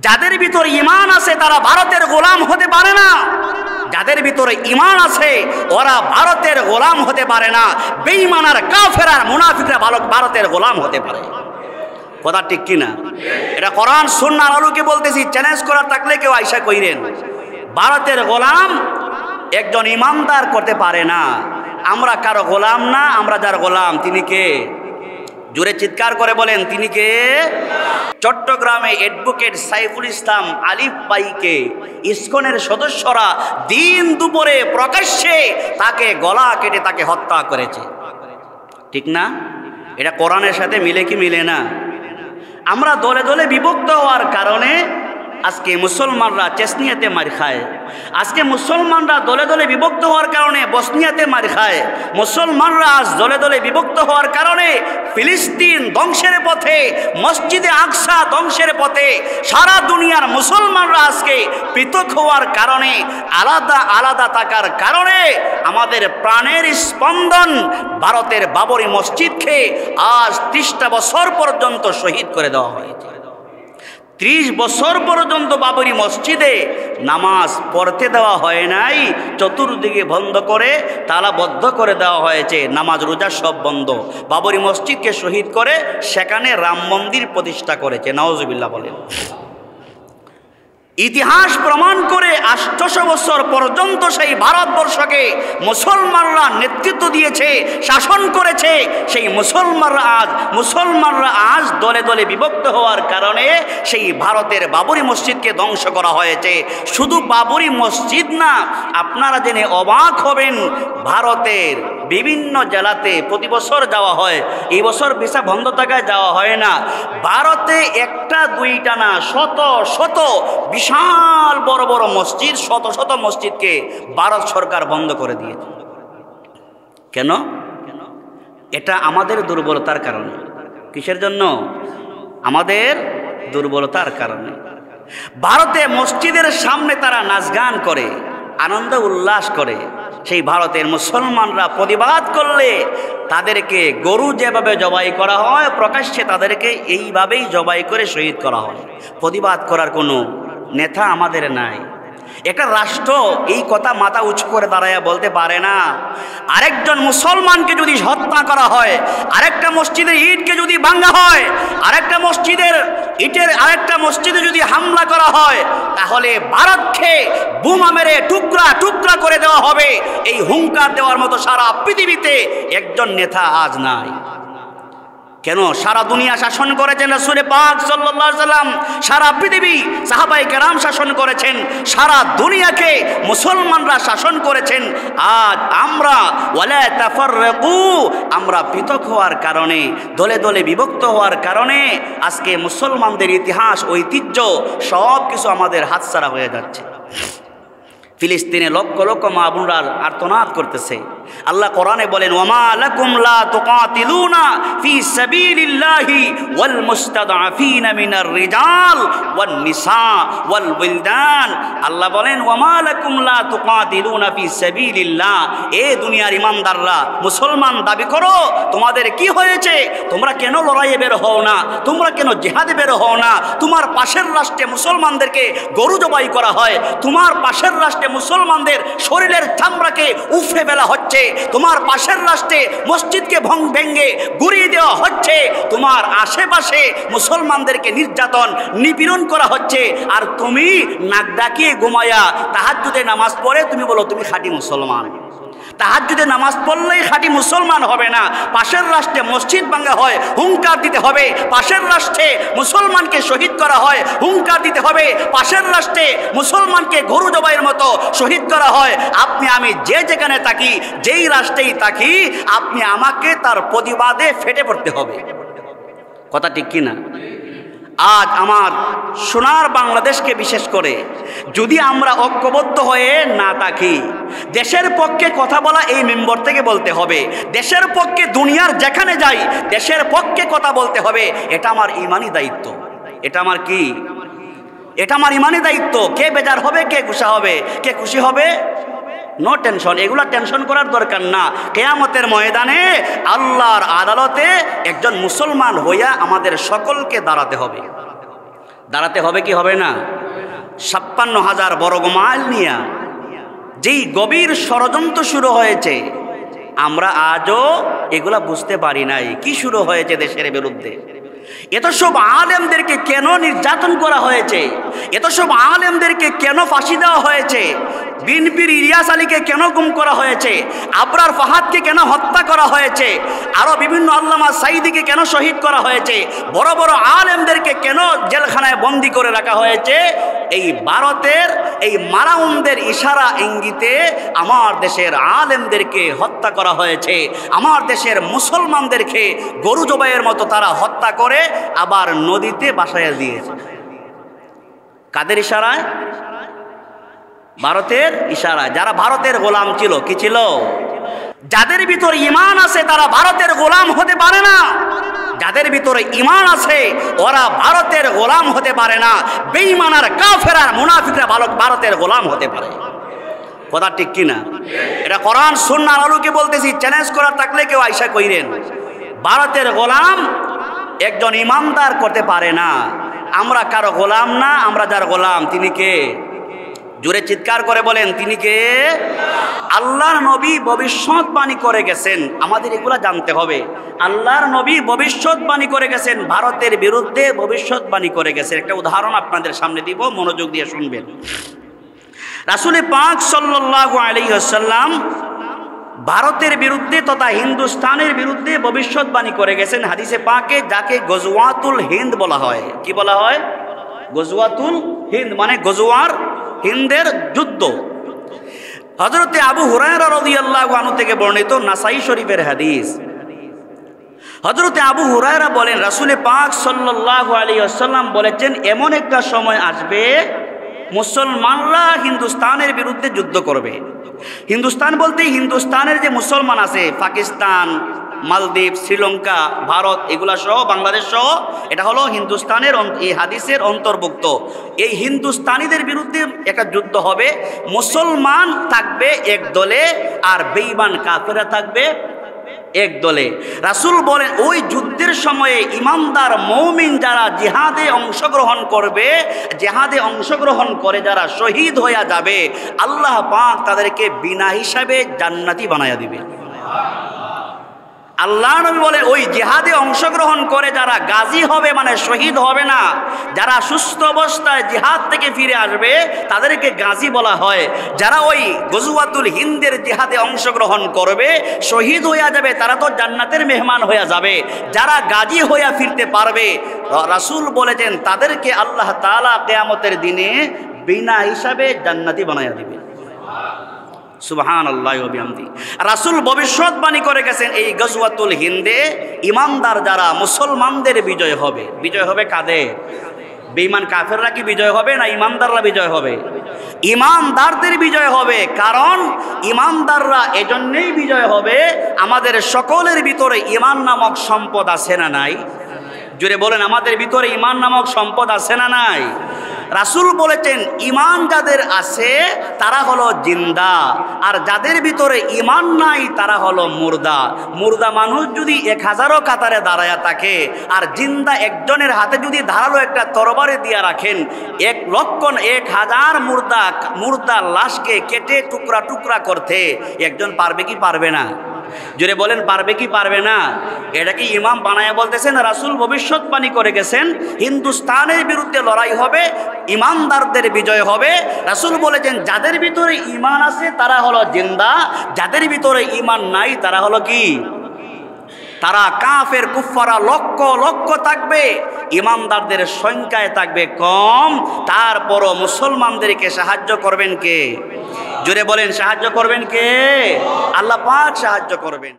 যাদের ভিতর ঈমান আছে তারা ভারতের গোলাম হতে পারে না। যাদের ভিতরে ঈমান আছে ওরা ভারতের গোলাম হতে পারে না। বেঈমান আর কাফের আর মুনাফিকরা ভারতের গোলাম হতে পারে। কথা ঠিক কিনা? এটা কোরআন সুন্নাহর আলোকে বলতেছি, চ্যালেঞ্জ করার থাকলে কেউ আইসা কইরেন। ভারতের গোলাম একজন ইমানদার করতে পারে না। আমরা কারো গোলাম না, আমরা যার গোলাম তিনি কে? জোরে চিৎকার করে বলেন, তিনি কে? চট্টগ্রামে অ্যাডভোকেট সাইফুল ইসলাম আলিফ ভাইকে ইসকনের সদস্যরা দিন দুপুরে প্রকাশ্যে তাকে গলা কেটে তাকে হত্যা করেছে, ঠিক না? এটা কোরআনের সাথে মিলে কি মিলে না? আমরা দলে দলে বিভক্ত হওয়ার কারণে আজকে মুসলমানরা চেচনিয়াতে মার খায়। আজকে মুসলমানরা দলে দলে বিভক্ত হওয়ার কারণে বসনিয়াতে মার খায়। মুসলমানরা আজ দলে দলে বিভক্ত হওয়ার কারণে ফিলিস্তিন ধ্বংসের পথে, মসজিদে আকসা ধ্বংসের পথে। সারা দুনিয়ার মুসলমানরা আজকে পৃথক হওয়ার কারণে, আলাদা আলাদা থাকার কারণে আমাদের প্রাণের স্পন্দন ভারতের বাবরি মসজিদকে আজ 30টা বছর পর্যন্ত শহীদ করে দেওয়া হয়েছে। 30 বছর পর্যন্ত বাবরি মসজিদে নামাজ পড়তে দেওয়া হয় নাই। চতুর্দিকে বন্ধ করে তালাবদ্ধ করে দেওয়া হয়েছে, নামাজ রোজা সব বন্ধ। বাবরি মসজিদকে শহীদ করে সেখানে রাম মন্দির প্রতিষ্ঠা করেছে। নাউজুবিল্লাহ বলেন। ইতিহাস প্রমাণ করে 800 বছর পর্যন্ত সেই ভারতবর্ষকে মুসলমানরা নেতৃত্ব দিয়েছে, শাসন করেছে। সেই মুসলমানরা আজ দলে দলে বিভক্ত হওয়ার কারণে সেই ভারতের বাবরি মসজিদকে ধ্বংস করা হয়েছে। শুধু বাবরি মসজিদ না, আপনারা জেনে অবাক হবেন, ভারতের বিভিন্ন জেলাতে প্রতি বছর যাওয়া হয়। এই বছর ভিসা বন্ধ থাকায় যাওয়া হয় না। ভারতে একটা দুইটা না, শত শত বিশাল বড় বড় মসজিদ, শত শত মসজিদকে ভারত সরকার বন্ধ করে দিয়েছে। কেন? এটা আমাদের দুর্বলতার কারণে। কিসের জন্য? আমাদের দুর্বলতার কারণে। ভারতে মসজিদের সামনে তারা নাচ গান করে, আনন্দ উল্লাস করে। সেই ভারতের মুসলমানরা প্রতিবাদ করলে তাদেরকে গরু যেভাবে জবাই করা হয়, প্রকাশ্যে তাদেরকে এইভাবেই জবাই করে শহীদ করা হয়। প্রতিবাদ করার কোনো নেতা আমাদের নাই। একটা রাষ্ট্র এই কথা মাথা উঁচু করে দাঁড়ায় বলতে পারে না। আরেকজন মুসলমানকে যদি হত্যা করা হয়, আরেকটা মসজিদের ইটকে যদি ভাঙা হয়, আরেকটা মসজিদের ইটের আরেকটা মসজিদে যদি হামলা করা হয়, তাহলে ভারতকে বোমা মেরে টুকরা টুকরা করে দেওয়া হবে। এই হুঙ্কার দেওয়ার মতো সারা পৃথিবীতে একজন নেতা আজ নাই। কেন? সারা দুনিয়া শাসন করেছেন রাসূল পাক সাল্লাল্লাহু আলাইহি সাল্লাম, সারা পৃথিবী সাহাবায়ে কেরাম শাসন করেছেন, সারা দুনিয়াকে মুসলমানরা শাসন করেছেন। আজ আমরা ওয়ালা তাফাররাকু, আমরা পৃথক হওয়ার কারণে, দলে দলে বিভক্ত হওয়ার কারণে আজকে মুসলমানদের ইতিহাস, ঐতিহ্য সব কিছু আমাদের হাতছাড়া হয়ে যাচ্ছে। ফিলিস্তিনে লক্ষ লক্ষ মা বোনরা আর্তনাদ করতেছে। আল্লাহ কোরআনে বলেন, ওয়ামা লাকুম লা তুকাতিলুনা ফি সাবিলিল্লাহি ওয়াল মুস্তাদআফিনা মিনার রিজাল ওয়ান নিসা ওয়াল ওয়িলদান। আল্লাহ বলেন, ওয়ামা লাকুম লা তুকাতিলুনা ফি সাবিলিল্লাহ। এ দুনিয়ার ইমানদাররা, মুসলমান দাবি করো, তোমাদের কি হয়েছে? তোমরা কেন লড়াইয়ে বের হও না? তোমরা কেন জিহাদে বের হও না? তোমার পাশের রাষ্ট্রে মুসলমানদেরকে গরু জবাই করা হয়, তোমার পাশের রাষ্ট্রে মুসলমানদের শরীরের চামড়াকে উফরে ফেলা হচ্ছে, তোমার পাশের রাষ্ট্রে মসজিদকে ভেঙে গুড়িয়ে দেওয়া হচ্ছে, তোমার আশেপাশে মুসলমানদেরকে নির্যাতন নিপীড়ন করা হচ্ছে, আর তুমি নাক ডাকিয়ে ঘুমায়া তাহাজ্জুদে নামাজ পড়ে তুমি বলো তুমি খাঁটি মুসলমান। তাহাজ্জুদে নামাজ পড়লেই খাঁটি মুসলমান হবে না। পাশের রাষ্ট্রে মসজিদ ভাঙা হয়, হুঙ্কার দিতে হবে। পাশের রাষ্ট্রে মুসলমানকে শহীদ করা হয়, হুঙ্কার দিতে হবে। পাশের রাষ্ট্রে মুসলমানকে গরু জবাইয়ের মতো শহীদ করা হয়। আপনি আমি যে যেখানে থাকি, যেই রাষ্ট্রেই থাকি, আপনি আমাকে তার প্রতিবাদে ফেটে পড়তে হবে। কথা ঠিক কিনা? আজ আমার সোনার বাংলাদেশকে বিশেষ করে যদি আমরা ঐক্যবদ্ধ হয়ে না থাকি, দেশের পক্ষে কথা বলা এই মেম্বার থেকে বলতে হবে, দেশের পক্ষে দুনিয়ার যেখানে যাই দেশের পক্ষে কথা বলতে হবে। এটা আমার ইমানি দায়িত্ব। এটা আমার কি? এটা আমার ইমানি দায়িত্ব। কে বেজার হবে, কে খুশি হবে, কে খুশি হবে, নো টেনশন। এগুলা টেনশন করার দরকার না। কিয়ামতের ময়দানে আল্লাহর আদালতে একজন মুসলমান হইয়া আমাদের সকলকে দাঁড়াতে হবে। দাঁড়াতে হবে কি হবে না? 56,000 বর্গ মাইল নিয়ে যেই গভীর ষড়যন্ত্র শুরু হয়েছে, আমরা আজও এগুলা বুঝতে পারি নাই কি শুরু হয়েছে দেশের বিরুদ্ধে। এত সব আলেমদেরকে কেন নির্যাতন করা হয়েছে, এত সব আলেমদেরকে কেন ফাঁসি দেওয়া হয়েছে, বিএনপির ইলিয়াস আলীকে কেন গুম করা হয়েছে, আবরার ফাহাদকে কেন হত্যা করা হয়েছে, আরও বিভিন্ন আল্লামা সাইদিকে কেন শহীদ করা হয়েছে, বড় বড় আলেমদেরকে কেন জেলখানায় বন্দি করে রাখা হয়েছে, এই ভারতের এই মারাউনদের ইশারা ইঙ্গিতে আমার দেশের আলেমদেরকে হত্যা করা হয়েছে। আমার দেশের মুসলমানদেরকে গরু জবাইয়ের মতো তারা হত্যা করে আবার নদীতে বাসায় দিয়েছে। কাদের ইশারায়? ভারতের ইশারায়। যারা ভারতের গোলাম ছিল, কি ছিল? যাদের ভিতর ঈমান আছে তারা ভারতের গোলাম হতে পারে না। যাদের ভিতরে ঈমান আছে ওরা ভারতের গোলাম হতে পারে না। বেঈমান আর কাফের আর মুনাফিকরা ভারতের গোলাম হতে পারে। কথা ঠিক কিনা? এটা কোরআন সুন্নাহর আলোকে বলতেছি, চ্যালেঞ্জ করার থাকলে কেউ আইসা কইরেন। ভারতের গোলাম একজন ইমানদার করতে পারে না। আমরা কারো গোলাম না, আমরা যার গোলাম তিনি কে? জোরে চিৎকার করে বলেন, তিনি কে? আল্লাহর নবী ভবিষ্যৎবাণী করে গেছেন, আমাদের এগুলা জানতে হবে। আল্লাহর নবী ভবিষ্যৎবাণী করে গেছেন, ভারতের বিরুদ্ধে ভবিষ্যৎবাণী করে গেছেন। একটা উদাহরণ আপনাদের সামনে দিব, মনোযোগ দিয়ে শুনবেন। রাসূল পাক সাল্লাল্লাহু আলাইহি ওয়াসাল্লাম ভারতের বিরুদ্ধে তথা হিন্দুস্তানের বিরুদ্ধে ভবিষ্যৎবাণী করে গেছেন হাদিসে পাকে, যাকে গজওয়াতুল হিন্দ বলা হয়। কি বলা হয়? গজওয়াতুল হিন্দ মানে গজওয়ার হিন্দের যুদ্ধ। হযরতে আবু হুরায়রা রাদিয়াল্লাহু আনহু থেকে বর্ণিত, নাসাই শরীফের হাদিস। হযরতে আবু হুরায়রা বলেন, রাসূল পাক সাল্লাল্লাহু আলাইহি ওয়াসাল্লাম বলেছেন, এমন একটা সময় আসবে মুসলমানরা হিন্দুস্তানের বিরুদ্ধে যুদ্ধ করবে। হিন্দুস্তান বলতে হিন্দুস্তানের যে মুসলমান আছে, পাকিস্তান, মালদ্বীপ, শ্রীলঙ্কা, ভারত এগুলা সহ, বাংলাদেশ সহ, এটা হলো হিন্দুস্তানের এই হাদিসের অন্তর্ভুক্ত। এই হিন্দুস্তানিদের বিরুদ্ধে একটা যুদ্ধ হবে। মুসলমান থাকবে এক দলে আর বেঈমান কাফেররা থাকবে এক দলে। রাসূল বলেন, ওই যুদ্ধের সময়ে ইমানদার মুমিন যারা জিহাদে অংশগ্রহণ করবে, জিহাদে অংশগ্রহণ করে যারা শহীদ হয়ে যাবে, আল্লাহ পাক তাদেরকে বিনা হিসাবে জান্নাতি বানায়া দিবে। আল্লাহ নবী বলেন, ওই জিহাদে অংশগ্রহণ করে যারা গাজী হবে মানে শহীদ হবে না, যারা সুস্থ অবস্থায় জিহাদ থেকে ফিরে আসবে তাদেরকে গাজী বলা হয়। যারা ওই গজওয়াতুল হিন্দের জিহাদে অংশগ্রহণ করবে, শহীদ হয়ে যাবে, তারা তো জান্নাতের মেহমান হয়ে যাবে। যারা গাজী হয়ে ফিরতে পারবে, রাসূল বলেছেন তাদেরকে আল্লাহ তাআলা কিয়ামতের দিনে বিনা হিসাবে জান্নাতি বানায়া দিবে। সুবহানাল্লাহি ওয়া বিহামদি। রাসূল ভবিষ্যৎবাণী করে গেছেন, এই গজওয়াতুল হিন্দে ইমানদার যারা মুসলমানদের বিজয় হবে। বিজয় হবে কাদের? বেঈমান কাফেররা কি বিজয় হবে না ইমানদাররা বিজয় হবে? ইমানদারদের বিজয় হবে। কারণ ইমানদাররা এজন্যই বিজয় হবে, আমাদের সকলের ভিতরে ঈমান নামক সম্পদ আছে না নাই? জোরে বলেন, আমাদের ভিতরে ঈমান নামক সম্পদ আছে না নাই? রাসূল বলেছেন, ঈমান যাদের আছে তারা হলো জিন্দা, আর যাদের ভিতরে ঈমান নাই তারা হলো মুর্দা। মুর্দা মানুষ যদি 1000 কাতারে দাঁড়ায়া থাকে, আর জিন্দা একজনের হাতে যদি ধারালো একটা তরবারি দিয়া রাখেন, 1,1000 মুর্দা লাশকে কেটে টুকরা টুকরা করতে একজন পারবে কি পারবে না? জোরে বলেন, পারবে কি পারবে না? এটা কি ইমাম বানায়া বলতেছেন? রাসূল ভবিষ্যৎবাণী করে গেছেন, হিন্দুস্তানের বিরুদ্ধে লড়াই হবে, ইমানদারদের বিজয় হবে। রাসূল বলেছেন, যাদের ভিতরে ঈমান আছে তারা হলো জিন্দা, যাদের ভিতরে ঈমান নাই তারা হলো কি? তারা কাফের কুফারা লক্ষ লক্ষ থাকবে, ইমানদারদের সংখ্যায় থাকবে কম। তারপরও মুসলমানদেরকে সাহায্য করবেন কে? জোরে বলেন, সাহায্য করবেন কে? আল্লাহ পাক সাহায্য করবেন।